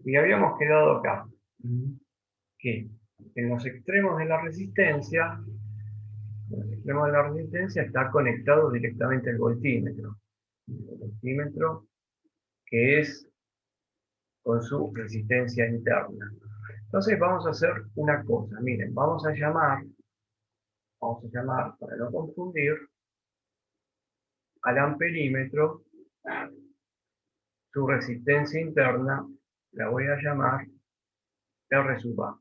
Y habíamos quedado acá, que en los extremos de la resistencia, está conectado directamente el voltímetro. El voltímetro que es con su resistencia interna. Entonces vamos a hacer una cosa, miren, vamos a llamar, para no confundir, al amperímetro, su resistencia interna, la voy a llamar R sub A.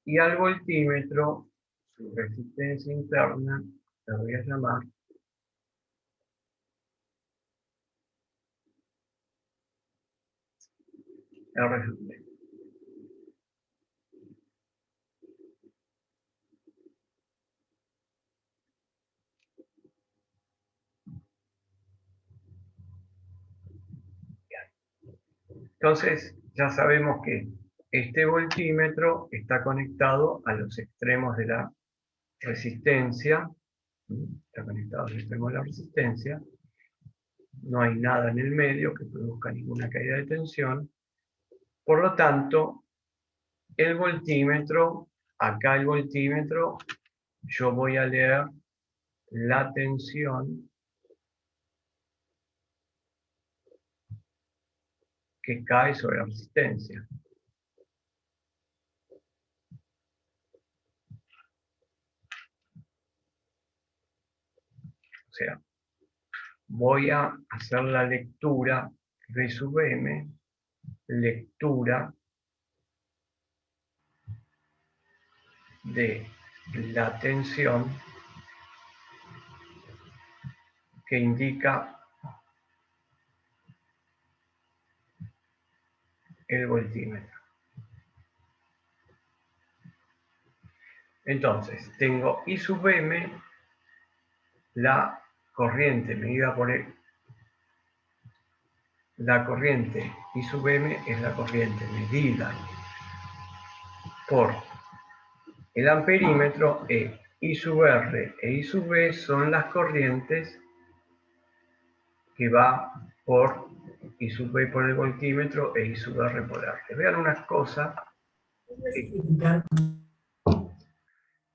Y al voltímetro, su resistencia interna, la voy a llamar R sub B. Entonces, ya sabemos que este voltímetro está conectado a los extremos de la resistencia, está conectado al extremo de la resistencia, no hay nada en el medio que produzca ninguna caída de tensión, por lo tanto, el voltímetro, acá el voltímetro, yo voy a leer la tensión que cae sobre la resistencia. O sea, voy a hacer la lectura V sub M, lectura de la tensión que indica el voltímetro. Entonces, tengo I sub M, la corriente medida por la corriente I sub M es la corriente medida por el amperímetro, I sub R e I sub B son las corrientes que va por I sub B por el voltímetro e I sub R por R. Vean unas cosas.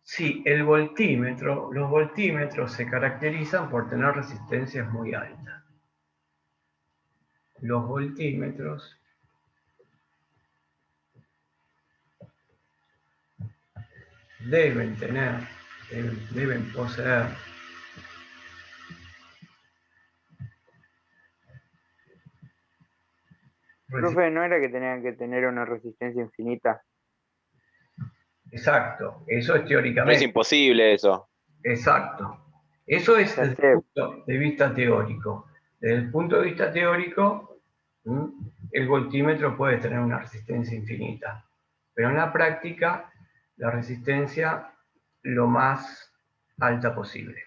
Sí, el voltímetro, los voltímetros se caracterizan por tener resistencias muy altas. Los voltímetros deben poseer Profe, ¿no era que tenían que tener una resistencia infinita? Exacto, eso es No es teóricamente. imposible eso. Exacto. Eso es Ya desde sé. el punto de vista teórico. Desde el punto de vista teórico, el voltímetro puede tener una resistencia infinita. Pero en la práctica, la resistencia lo más alta posible.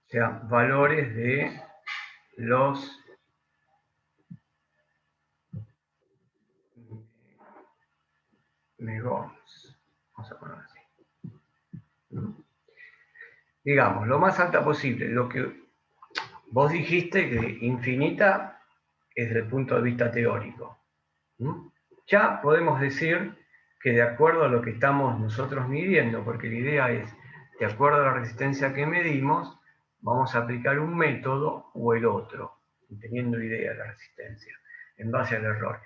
O sea, valores de los megohms. Vamos a poner así. Digamos, lo más alta posible. Lo que vos dijiste que infinita es desde el punto de vista teórico. Ya podemos decir que de acuerdo a lo que estamos nosotros midiendo, porque la idea es, de acuerdo a la resistencia que medimos, vamos a aplicar un método o el otro, teniendo idea de la resistencia, en base al error.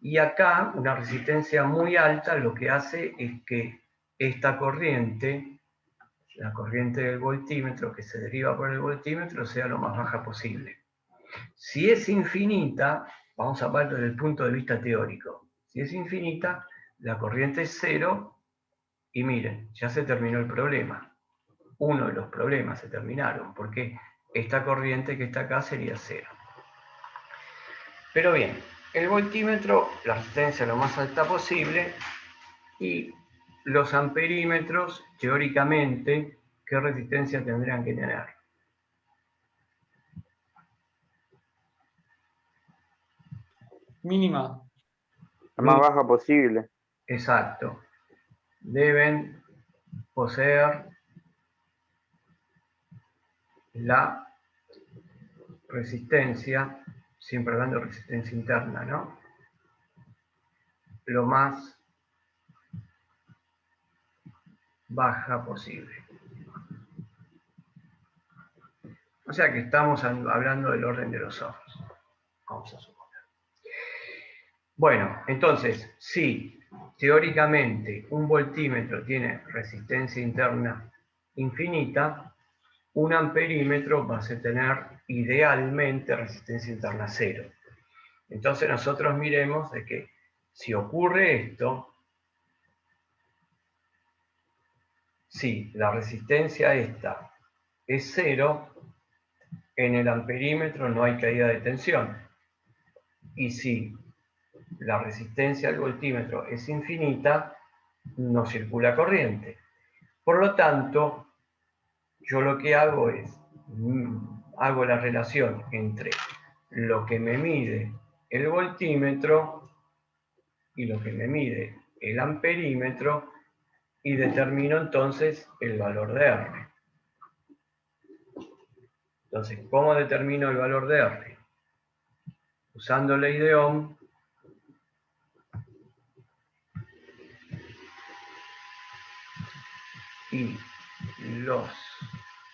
Y acá, una resistencia muy alta lo que hace es que esta corriente, la corriente del voltímetro que se deriva por el voltímetro, sea lo más baja posible. Si es infinita, vamos a hablar desde el punto de vista teórico. Si es infinita, la corriente es cero y miren, ya se terminó el problema. Uno de los problemas se terminaron, porque esta corriente que está acá sería cero. Pero bien, el voltímetro, la resistencia lo más alta posible, y los amperímetros, teóricamente, ¿qué resistencia tendrían que tener? Mínima. La más baja posible. Exacto. Deben poseer la resistencia, siempre hablando de resistencia interna, ¿no? Lo más baja posible. O sea que estamos hablando del orden de los ohms, vamos a suponer. Bueno, entonces, si teóricamente un voltímetro tiene resistencia interna infinita, un amperímetro va a tener idealmente resistencia interna cero. Entonces nosotros miremos de que si ocurre esto, si la resistencia esta es cero, en el amperímetro no hay caída de tensión. Y si la resistencia al voltímetro es infinita, no circula corriente. Por lo tanto, yo lo que hago es, hago la relación entre lo que me mide el voltímetro y lo que me mide el amperímetro y determino entonces el valor de R. Entonces, ¿cómo determino el valor de R? Usando ley de Ohm,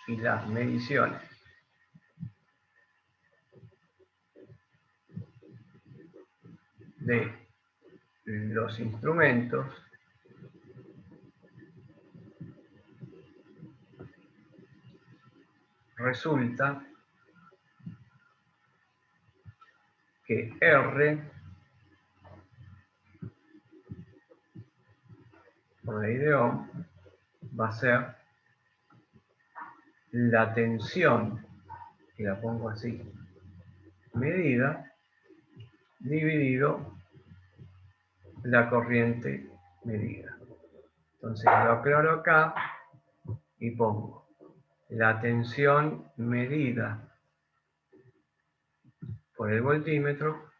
y las mediciones de los instrumentos resulta que R por ley de Ohm va a ser la tensión, que la pongo así, medida, dividido la corriente medida. Entonces lo aclaro acá y pongo la tensión medida por el voltímetro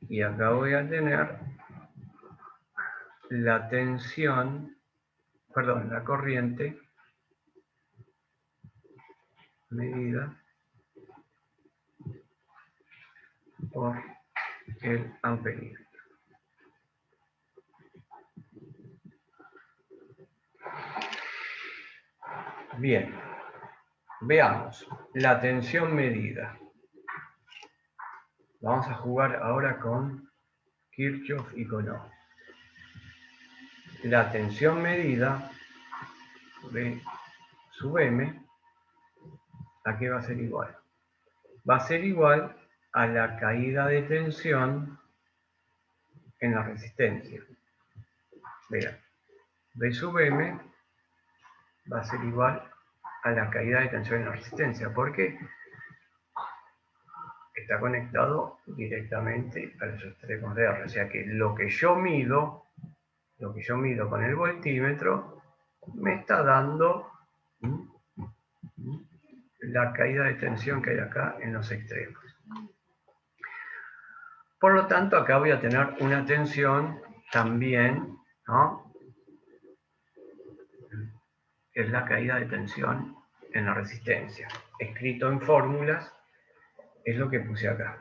y acá voy a tener la tensión, perdón, la corriente medida por el amperímetro. Bien, veamos la tensión medida. Vamos a jugar ahora con Kirchhoff y con Ohm. La tensión medida V sub M, ¿a qué va a ser igual? Va a ser igual a la caída de tensión en la resistencia. Vean, V sub M va a ser igual a la caída de tensión en la resistencia, porque está conectado directamente a los extremos de R. O sea que lo que yo mido con el voltímetro, me está dando la caída de tensión que hay acá en los extremos. Por lo tanto, acá voy a tener una tensión también, ¿no? Que es la caída de tensión en la resistencia. Escrito en fórmulas, es lo que puse acá.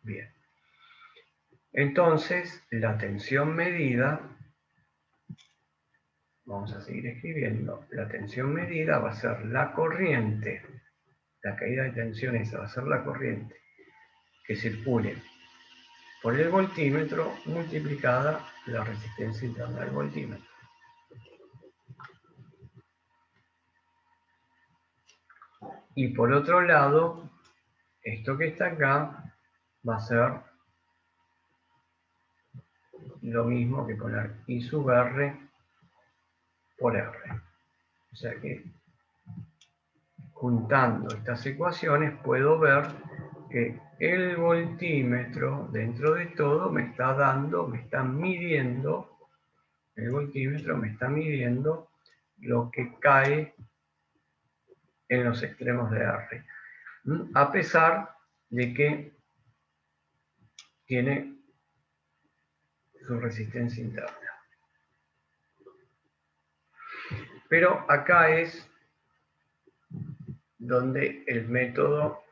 Bien. Entonces, la tensión medida, vamos a seguir escribiendo, la tensión medida va a ser la corriente, la caída de tensión esa va a ser la corriente que circule por el voltímetro multiplicada la resistencia interna del voltímetro. Y por otro lado, esto que está acá va a ser lo mismo que poner I sub R por R. O sea que juntando estas ecuaciones puedo ver que el voltímetro dentro de todo me está dando, me está midiendo, el voltímetro me está midiendo lo que cae en los extremos de R. A pesar de que tiene su resistencia interna. Pero acá es donde el método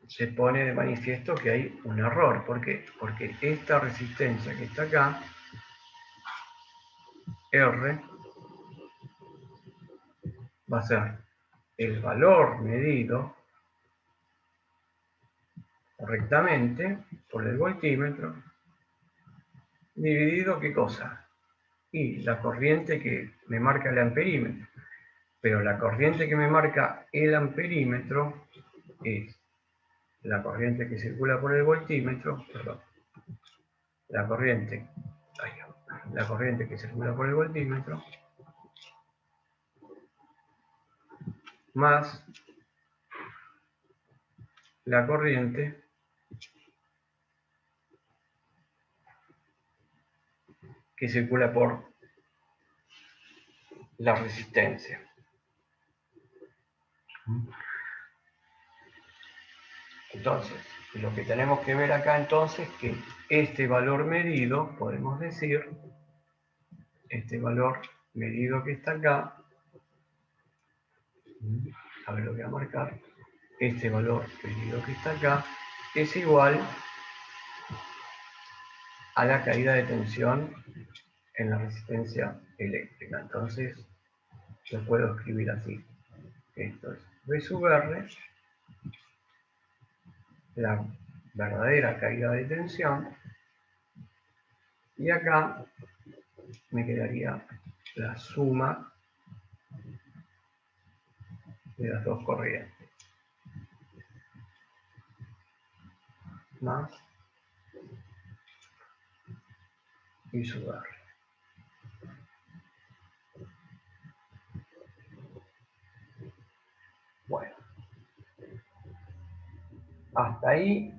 se pone de manifiesto que hay un error. ¿Por qué? Porque esta resistencia que está acá, R, va a ser el valor medido correctamente por el voltímetro dividido, ¿qué cosa? Y la corriente que me marca el amperímetro. Pero la corriente que me marca el amperímetro es la corriente que circula por el voltímetro, perdón, la corriente que circula por el voltímetro, más la corriente que circula por la resistencia. Entonces, lo que tenemos que ver acá entonces es que este valor medido, podemos decir, este valor medido que está acá, a ver, lo voy a marcar, este valor medido que está acá es igual a la caída de tensión en la resistencia eléctrica. Entonces, lo puedo escribir así. Esto es V sub R, la verdadera caída de tensión, y acá me quedaría la suma de las dos corrientes, más I sub R. Bueno, hasta ahí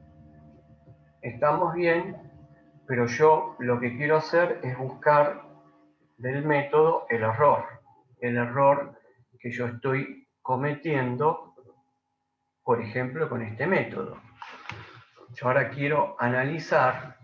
estamos bien, pero yo lo que quiero hacer es buscar del método el error que yo estoy cometiendo, por ejemplo, con este método. Yo ahora quiero analizar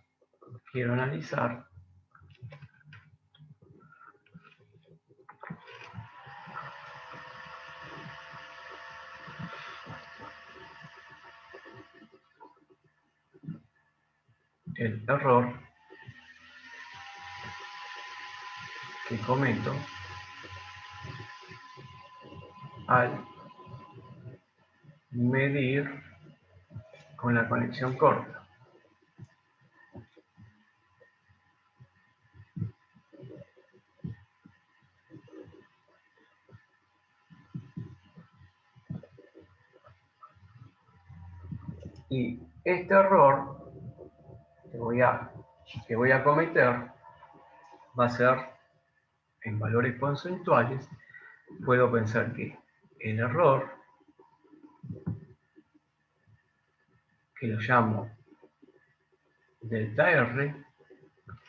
el error que cometo al medir con la conexión corta. Y este error que voy a cometer va a ser en valores porcentuales. Puedo pensar que el error, que lo llamo delta R,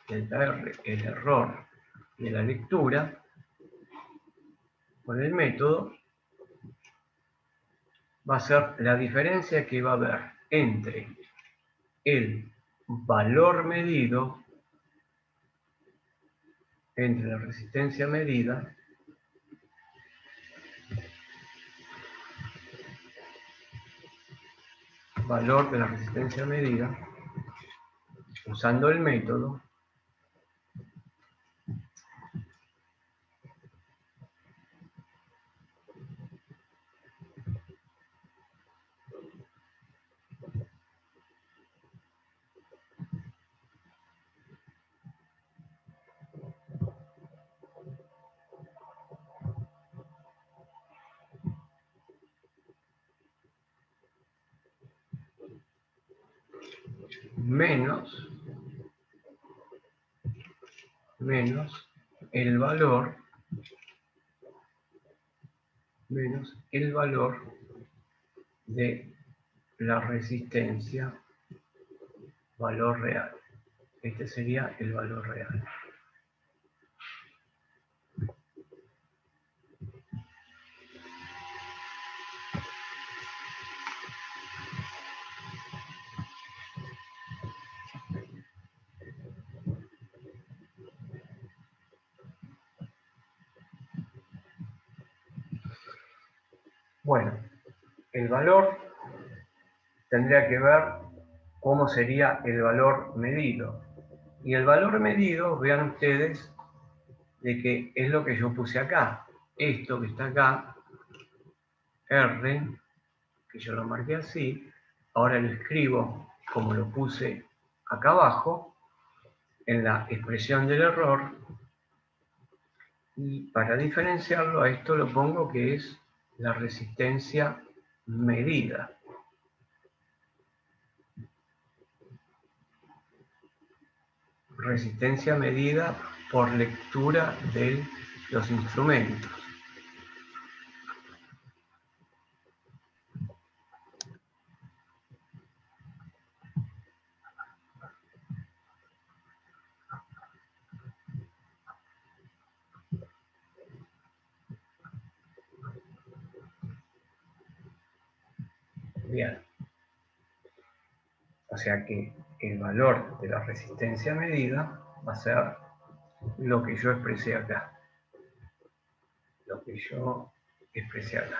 el error de la lectura con el método, va a ser la diferencia que va a haber entre el valor medido, entre la resistencia medida valor de la resistencia medida usando el método, menos el valor de la resistencia, valor real. Este sería el valor real. Bueno, el valor tendría que ver cómo sería el valor medido. Y el valor medido, vean ustedes, de que es lo que yo puse acá. Esto que está acá, R, que yo lo marqué así, ahora lo escribo como lo puse acá abajo, en la expresión del error, y para diferenciarlo a esto lo pongo que es la resistencia medida. Resistencia medida por lectura de los instrumentos. Bien. O sea que el valor de la resistencia medida va a ser lo que yo expresé acá. Lo que yo expresé acá.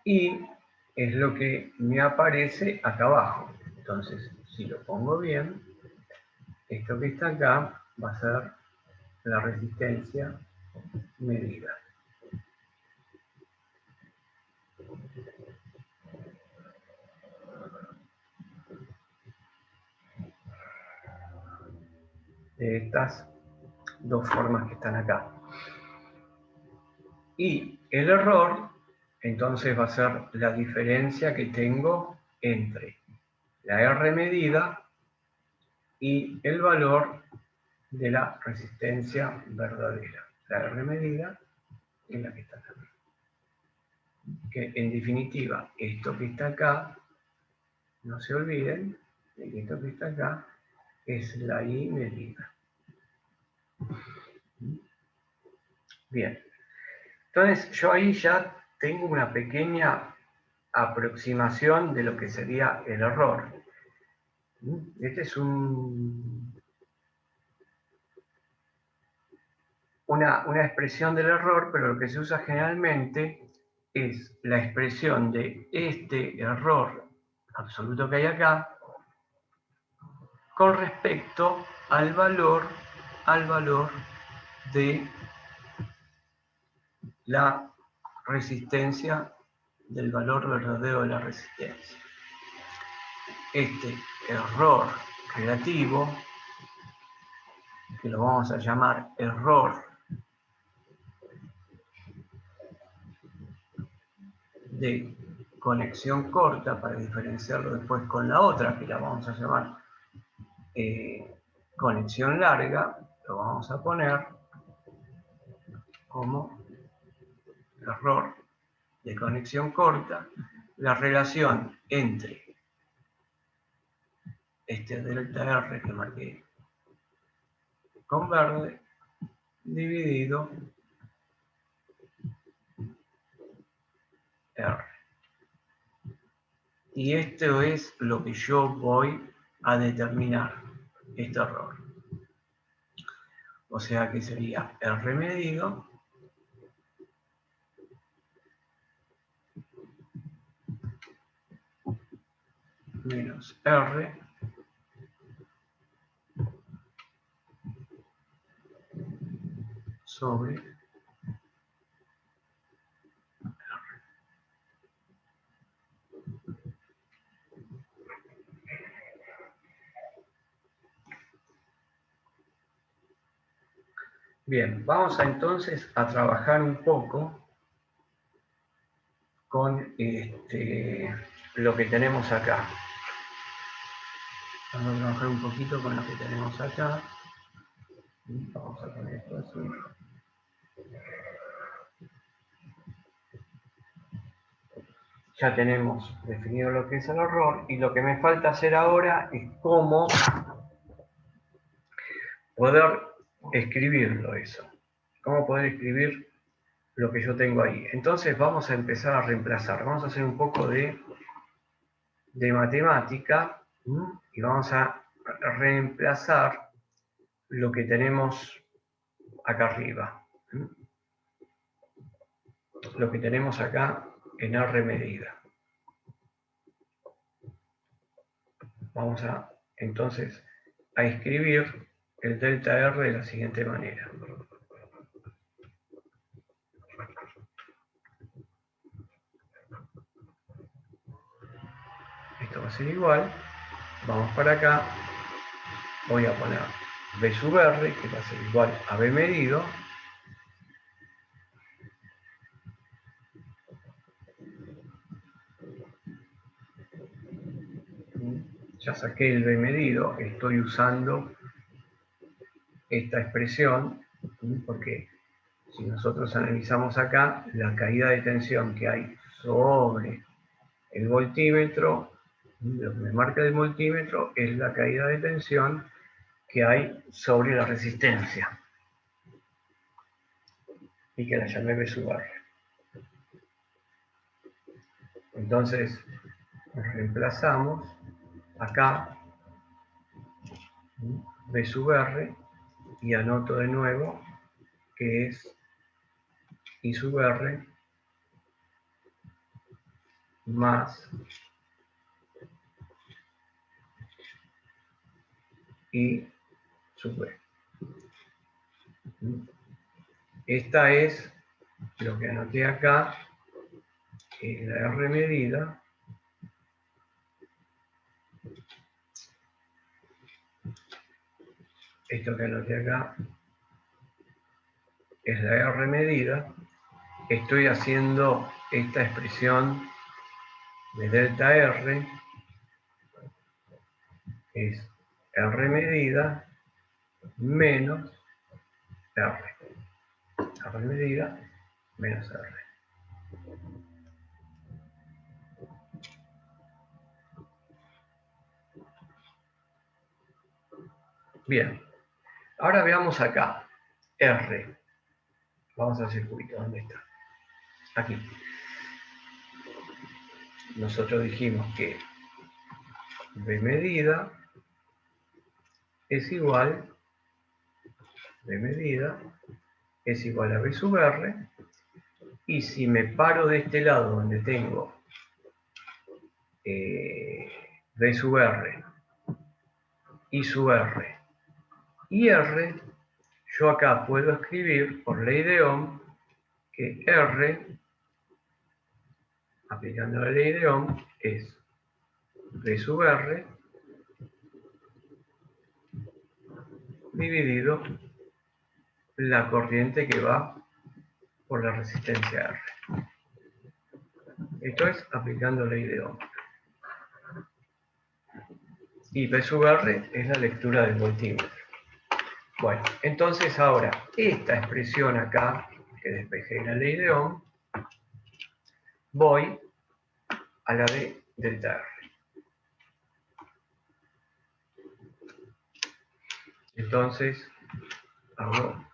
Y es lo que me aparece acá abajo. Entonces, si lo pongo bien, esto que está acá va a ser la resistencia medida. De estas dos formas que están acá. Y el error, entonces, va a ser la diferencia que tengo entre la R medida y el valor de la resistencia verdadera. La R medida es la que está acá. Que en definitiva, esto que está acá, no se olviden de que esto que está acá es la I medida. Bien. Entonces, yo ahí ya tengo una pequeña aproximación de lo que sería el error. Este es una expresión del error, pero lo que se usa generalmente es la expresión de este error absoluto que hay acá con respecto al valor de la resistencia, del valor verdadero de la resistencia. Este error relativo, que lo vamos a llamar error de conexión corta, para diferenciarlo después con la otra, que la vamos a llamar conexión larga, lo vamos a poner como error de conexión corta, la relación entre este delta R que marqué con verde, dividido R. Y esto es lo que yo voy a determinar, este error. O sea que sería R medido menos R sobre R. Bien, vamos entonces a trabajar un poco con lo que tenemos acá. Vamos a trabajar un poquito con lo que tenemos acá. Vamos a poner esto así. Ya tenemos definido lo que es el error y lo que me falta hacer ahora es cómo poder escribirlo eso. Cómo poder escribir lo que yo tengo ahí. Entonces vamos a empezar a reemplazar. Vamos a hacer un poco de matemática y vamos a reemplazar lo que tenemos acá arriba. Lo que tenemos acá en R medida. Vamos a, entonces, a escribir el delta R de la siguiente manera. Esto va a ser igual. Vamos para acá. Voy a poner B sub R, que va a ser igual a B medido. Ya saqué el B medido, estoy usando esta expresión, porque si nosotros analizamos acá, la caída de tensión que hay sobre el voltímetro, lo que me marca el voltímetro es la caída de tensión que hay sobre la resistencia, y que la llamé B sub R. Entonces, reemplazamos acá B sub R y anoto de nuevo que es I sub R más I sub B. Esta es lo que anoté acá, la R medida, esto que anoté acá es la R medida. Estoy haciendo esta expresión de delta R, es R medida menos R. R medida menos R. Bien, ahora veamos acá, R. Vamos al circuito, ¿dónde está? Aquí. Nosotros dijimos que B medida es igual, B medida es igual a B sub R, y si me paro de este lado donde tengo B sub R, I sub R y R, yo acá puedo escribir por ley de Ohm que R, aplicando la ley de Ohm, es B sub R dividido la corriente que va por la resistencia R. Esto es aplicando ley de Ohm. Y B sub R es la lectura del voltímetro. Bueno, entonces ahora, esta expresión acá, que despejé la ley de Ohm, voy a la de delta R. Entonces, hago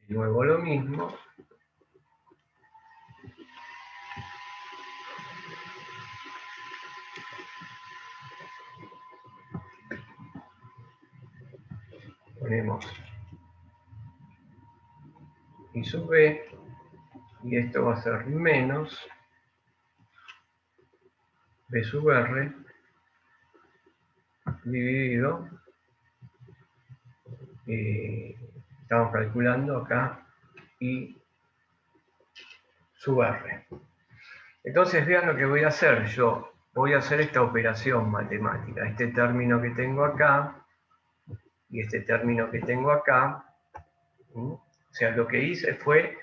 de nuevo lo mismo. Ponemos I sub B, y esto va a ser menos B sub R dividido, estamos calculando acá, I sub R. Entonces vean lo que voy a hacer. Yo voy a hacer esta operación matemática. Este término que tengo acá y este término que tengo acá. O sea, lo que hice fue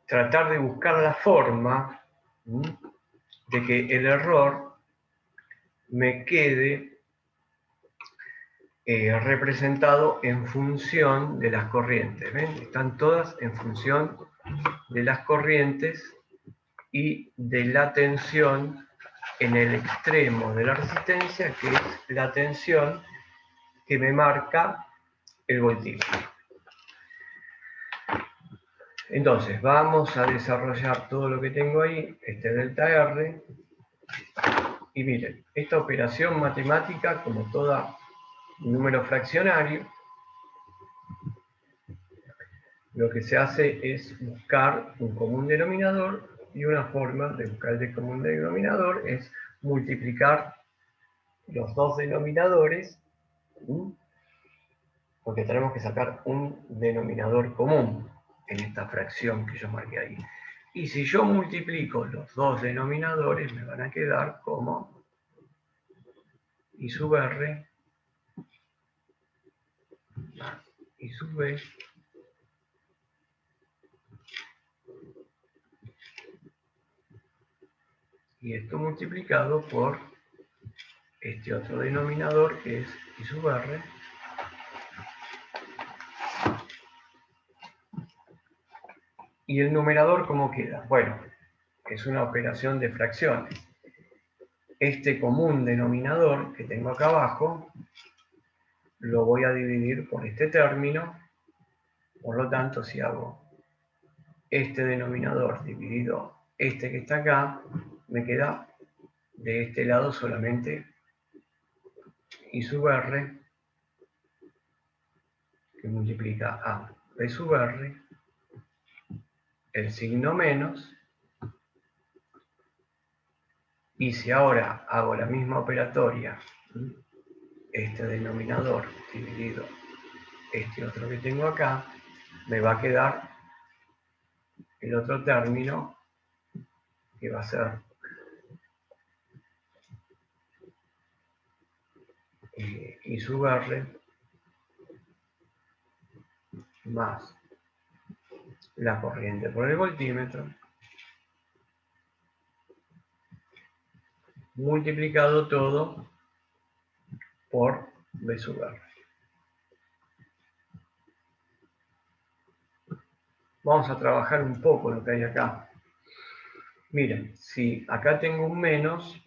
tratar de buscar la forma de que el error me quede representado en función de las corrientes. ¿Ven? Están todas en función de las corrientes y de la tensión en el extremo de la resistencia, que es la tensión que me marca el voltímetro. Entonces, vamos a desarrollar todo lo que tengo ahí, este delta R, y miren, esta operación matemática, como toda número fraccionario, lo que se hace es buscar un común denominador, y una forma de buscar el común denominador es multiplicar los dos denominadores, porque tenemos que sacar un denominador común en esta fracción que yo marqué ahí. Y si yo multiplico los dos denominadores, me van a quedar como I sub R más I sub B y esto multiplicado por este otro denominador que es I sub R y el numerador ¿cómo queda? Bueno, es una operación de fracciones. Este común denominador que tengo acá abajo lo voy a dividir por este término, por lo tanto si hago este denominador dividido este que está acá, me queda de este lado solamente I sub R que multiplica a B sub R, el signo menos, y si ahora hago la misma operatoria, este denominador dividido este otro que tengo acá, me va a quedar el otro término que va a ser I sub R más la corriente por el voltímetro multiplicado todo por B sub R. Vamos a trabajar un poco lo que hay acá. Miren, si acá tengo un menos,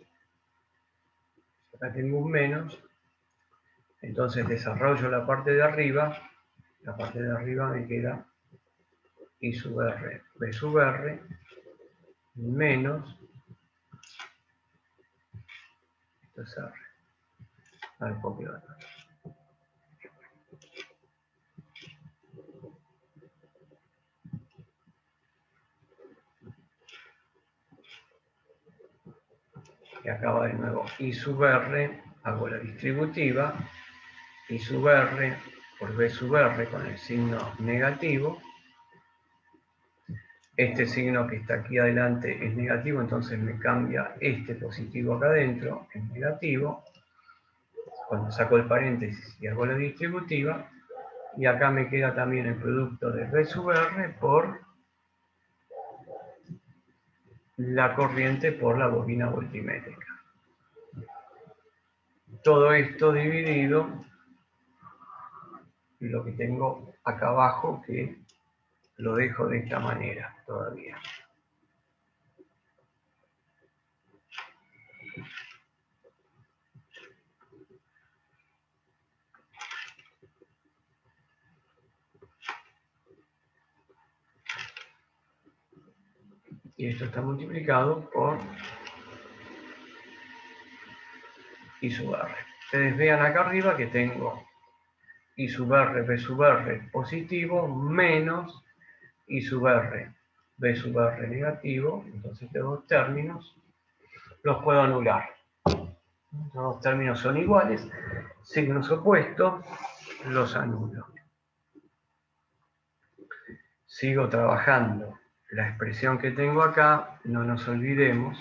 entonces desarrollo la parte de arriba me queda I sub R, B sub R, menos, esto es R, al copio acá. Y acaba de nuevo I sub R, hago la distributiva, I sub R por B sub R con el signo negativo. Este signo que está aquí adelante es negativo, entonces me cambia este positivo acá adentro en negativo. Cuando saco el paréntesis y hago la distributiva, y acá me queda también el producto de B sub R por la corriente por la bobina voltimétrica. Todo esto dividido, y lo que tengo acá abajo que lo dejo de esta manera todavía. Y esto está multiplicado por I sub R. Ustedes vean acá arriba que tengo I sub R, B sub R positivo menos I sub R, B sub R negativo. Entonces estos dos términos los puedo anular. Los dos términos son iguales, signos opuestos, los anulo. Sigo trabajando la expresión que tengo acá, no nos olvidemos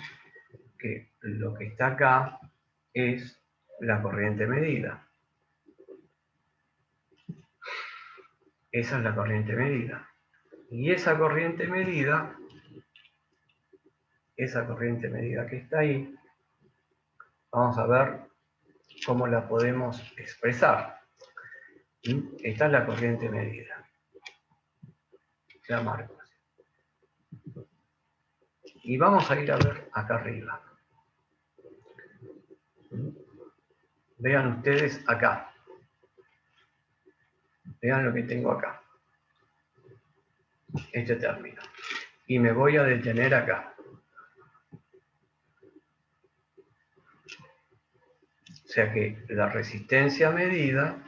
que lo que está acá es la corriente medida. Esa es la corriente medida. Y esa corriente medida que está ahí, vamos a ver cómo la podemos expresar. Esta es la corriente medida. La marco así. Y vamos a ir a ver acá arriba. Vean ustedes acá. Vean lo que tengo acá. Este término. Y me voy a detener acá. sea que la resistencia medida